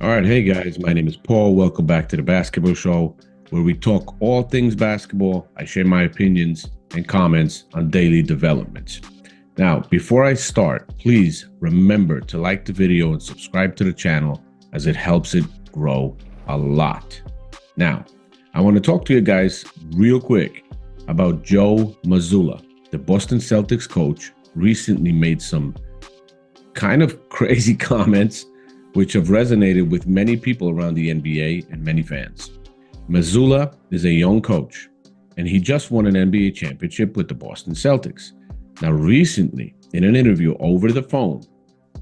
All right, hey guys, my name is Paul. Welcome back to the Basketball Show, where we talk all things basketball. I share my opinions and comments on daily developments. Now, before I start, please remember to like the video and subscribe to the channel as it helps it grow a lot. Now, I want to talk to you guys real quick about Joe Mazzulla. The Boston Celtics coach recently made some kind of crazy comments which have resonated with many people around the NBA and many fans. Mazzulla is a young coach, and he just won an NBA championship with the Boston Celtics. Now, recently, in an interview over the phone,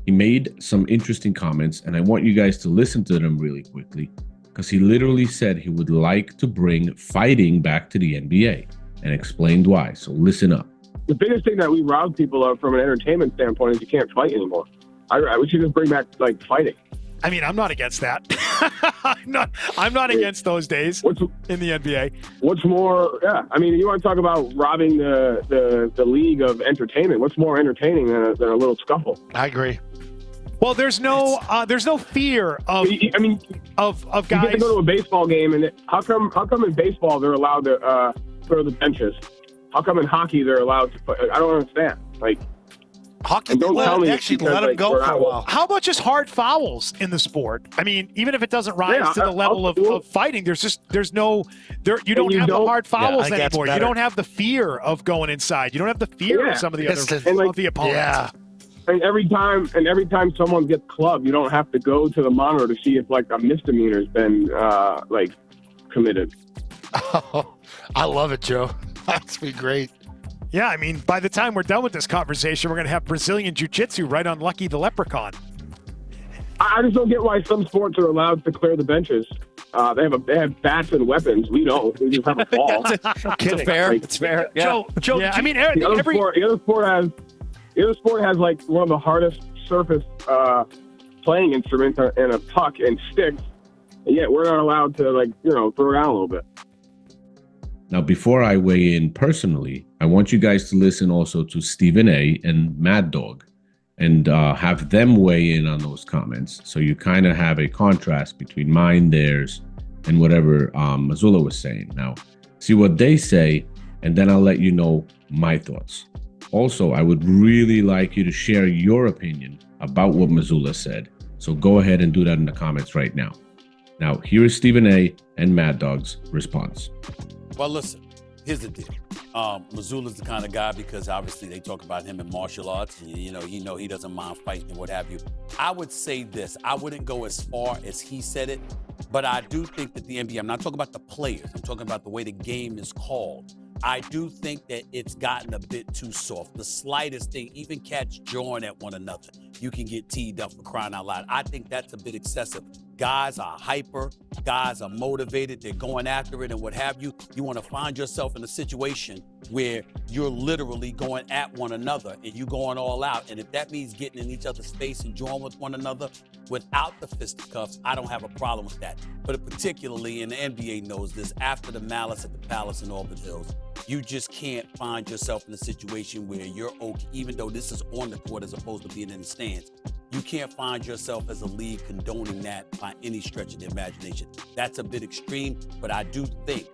he made some interesting comments, and I want you guys to listen to them really quickly, because he literally said he would like to bring fighting back to the NBA, and explained why. So listen up. The biggest thing that we rob people of from an entertainment standpoint is you can't fight anymore. We should just bring back like fighting. I mean, I'm not against that. I'm not against those days in the NBA. What's more, yeah. I mean, you want to talk about robbing the league of entertainment? What's more entertaining than a little scuffle? I agree. Well, there's no fear of. I mean, of guys. You get to go to a baseball game, and how come in baseball they're allowed to throw the benches? How come in hockey they're allowed to put? I don't understand. Like. Hockey, they actually let them go for a while. How about just hard fouls in the sport? I mean, even if it doesn't rise to the level of fighting, you don't have the hard fouls anymore. You don't have the fear of going inside. You don't have the fear of some of the other of the opponents. Yeah. And every time someone gets clubbed, you don't have to go to the monitor to see if like a misdemeanor's been committed. Oh, I love it, Joe. That's be great. Yeah, I mean, by the time we're done with this conversation, we're going to have Brazilian Jiu-Jitsu right on Lucky the Leprechaun. I just don't get why some sports are allowed to clear the benches. They have bats and weapons. We don't. We just have a ball. It's fair. It's fair. Yeah. Joe. Yeah, I mean, the other sport has like one of the hardest surface playing instruments and a puck and sticks, and yet we're not allowed to throw it down a little bit. Now, before I weigh in personally, I want you guys to listen also to Stephen A. and Mad Dog and have them weigh in on those comments. So you kind of have a contrast between mine, theirs, and whatever Mazzulla was saying. Now, see what they say, and then I'll let you know my thoughts. Also, I would really like you to share your opinion about what Mazzulla said. So go ahead and do that in the comments right now. Now, here is Stephen A. and Mad Dog's response. Well, listen, here's the deal. Mazzulla's the kind of guy, because obviously they talk about him in martial arts, and he doesn't mind fighting and what have you. I would say this. I wouldn't go as far as he said it, but I do think that the NBA, I'm not talking about the players, I'm talking about the way the game is called. I do think that it's gotten a bit too soft. The slightest thing, even cats jawing at one another, you can get teed up for crying out loud. I think that's a bit excessive. Guys are hyper, guys are motivated, they're going after it and what have you. You want to find yourself in a situation where you're literally going at one another and you going all out. And if that means getting in each other's face and jawing with one another without the fisticuffs, I don't have a problem with that. But particularly, and the NBA knows this, after the malice at the Palace in Auburn Hills, you just can't find yourself in a situation where you're okay, even though this is on the court as opposed to being in the stands. You can't find yourself as a league condoning that by any stretch of the imagination. That's a bit extreme, but I do think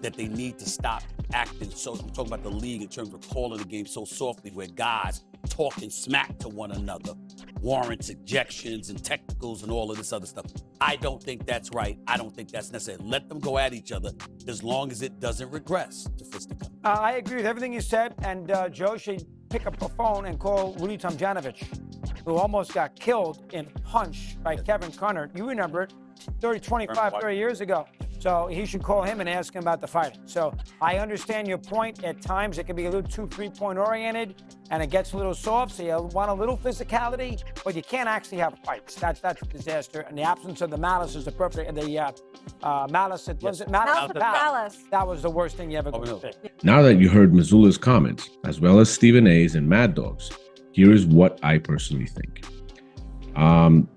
that they need to stop acting so, I'm talking about the league in terms of calling the game so softly, where guys talking smack to one another warrants ejections and technicals and all of this other stuff. I don't think that's right. I don't think that's necessary. Let them go at each other as long as it doesn't regress to fisticuffs. I agree with everything you said, and Joe should pick up the phone and call Rudy Tomjanovich, who almost got killed in a punch by Kevin Connor. You remember it, 30 years ago. So he should call him and ask him about the fighting. So I understand your point. At times it can be a little too three-point oriented, and it gets a little soft, so you want a little physicality, but you can't actually have fights. That's a disaster. And the absence of the malice is the perfect. And the malice at was it malice at the palace? That was the worst thing you ever could see. Now that you heard Mazzulla's comments, as well as Stephen A's and Mad Dog's, here is what I personally think.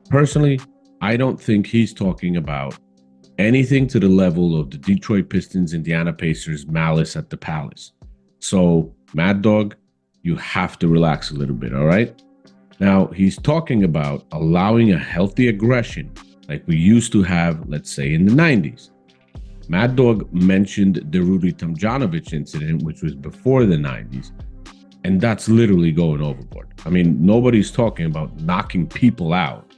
Personally, I don't think he's talking about anything to the level of the Detroit Pistons, Indiana Pacers malice at the Palace. So, Mad Dog, you have to relax a little bit, all right? Now, he's talking about allowing a healthy aggression like we used to have, let's say, in the 90s. Mad Dog mentioned the Rudy Tomjanovich incident, which was before the 90s, and that's literally going overboard. I mean, nobody's talking about knocking people out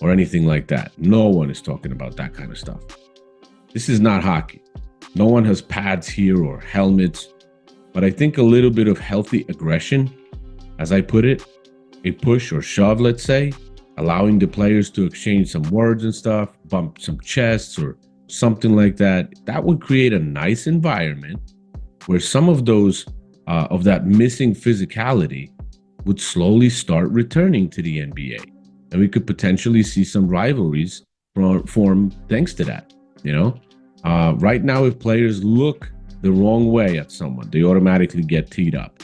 or anything like that. No one is talking about that kind of stuff. This is not hockey. No one has pads here or helmets, but I think a little bit of healthy aggression, as I put it, a push or shove, let's say, allowing the players to exchange some words and stuff, bump some chests or something like that, that would create a nice environment where some of those of that missing physicality would slowly start returning to the NBA. And we could potentially see some rivalries form thanks to that. Right now, if players look the wrong way at someone, they automatically get teed up.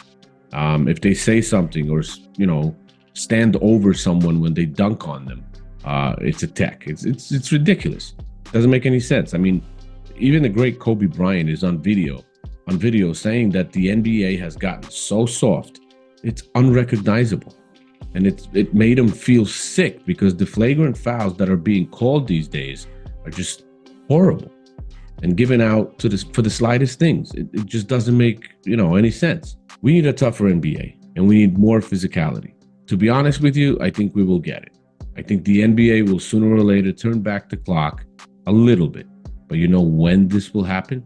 If they say something or, stand over someone when they dunk on them, it's a tech. It's ridiculous. Doesn't make any sense. I mean, even the great Kobe Bryant is on video saying that the NBA has gotten so soft, it's unrecognizable. And it made him feel sick because the flagrant fouls that are being called these days are just horrible and given out for the slightest things. It just doesn't make, any sense. We need a tougher NBA and we need more physicality. To be honest with you, I think we will get it. I think the NBA will sooner or later turn back the clock a little bit. But you know when this will happen?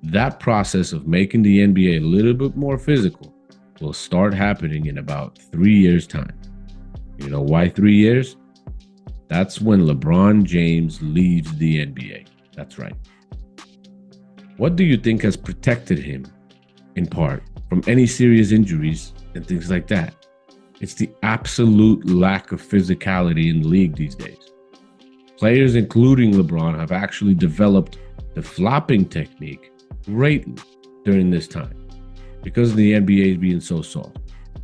That process of making the NBA a little bit more physical will start happening in about 3 years' time. You know why 3 years? That's when LeBron James leaves the NBA. That's right. What do you think has protected him, in part, from any serious injuries and things like that? It's the absolute lack of physicality in the league these days. Players, including LeBron, have actually developed the flopping technique greatly during this time because the NBA is being so soft.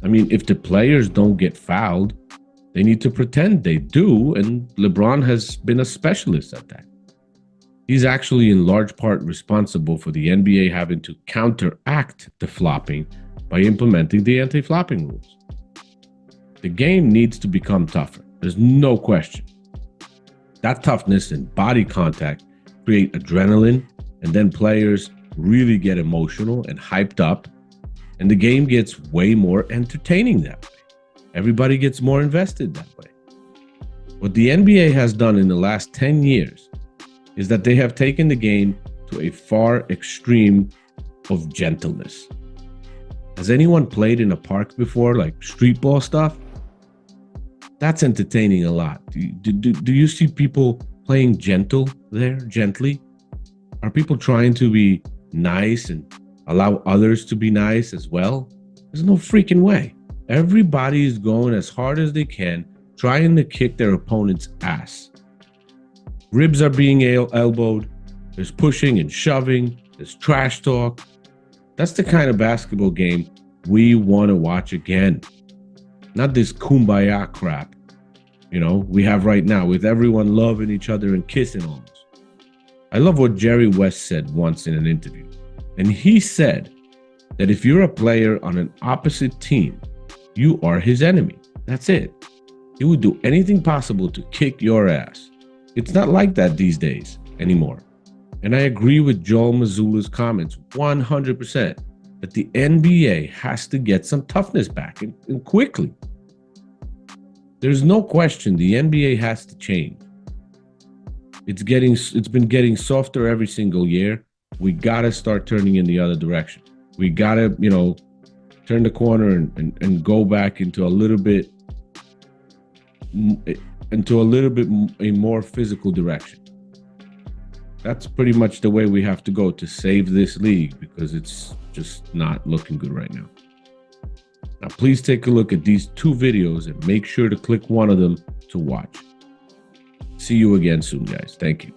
I mean, if the players don't get fouled, they need to pretend they do, and LeBron has been a specialist at that. He's actually in large part responsible for the NBA having to counteract the flopping by implementing the anti-flopping rules. The game needs to become tougher. There's no question. That toughness and body contact create adrenaline, and then players really get emotional and hyped up, and the game gets way more entertaining that way. Everybody gets more invested that way. What the NBA has done in the last 10 years is that they have taken the game to a far extreme of gentleness. Has anyone played in a park before, like street ball stuff? That's entertaining a lot. Do you see people playing gentle there, gently? Are people trying to be nice and allow others to be nice as well? There's no freaking way. Everybody is going as hard as they can, trying to kick their opponent's ass. Ribs are being elbowed. There's pushing and shoving. There's trash talk. That's the kind of basketball game we want to watch again. Not this kumbaya crap, we have right now with everyone loving each other and kissing almost. I love what Jerry West said once in an interview. And he said that if you're a player on an opposite team, you are his enemy. That's it. He would do anything possible to kick your ass. It's not like that these days anymore. And I agree with Joel Mazzulla's comments 100% that the NBA has to get some toughness back and quickly. There's no question the NBA has to change. It's been getting softer every single year. We got to start turning in the other direction. We got to, turn the corner and go back into a little bit a more physical direction. That's pretty much the way we have to go to save this league because it's just not looking good right now. Now, please take a look at these 2 videos and make sure to click one of them to watch. See you again soon, guys. Thank you.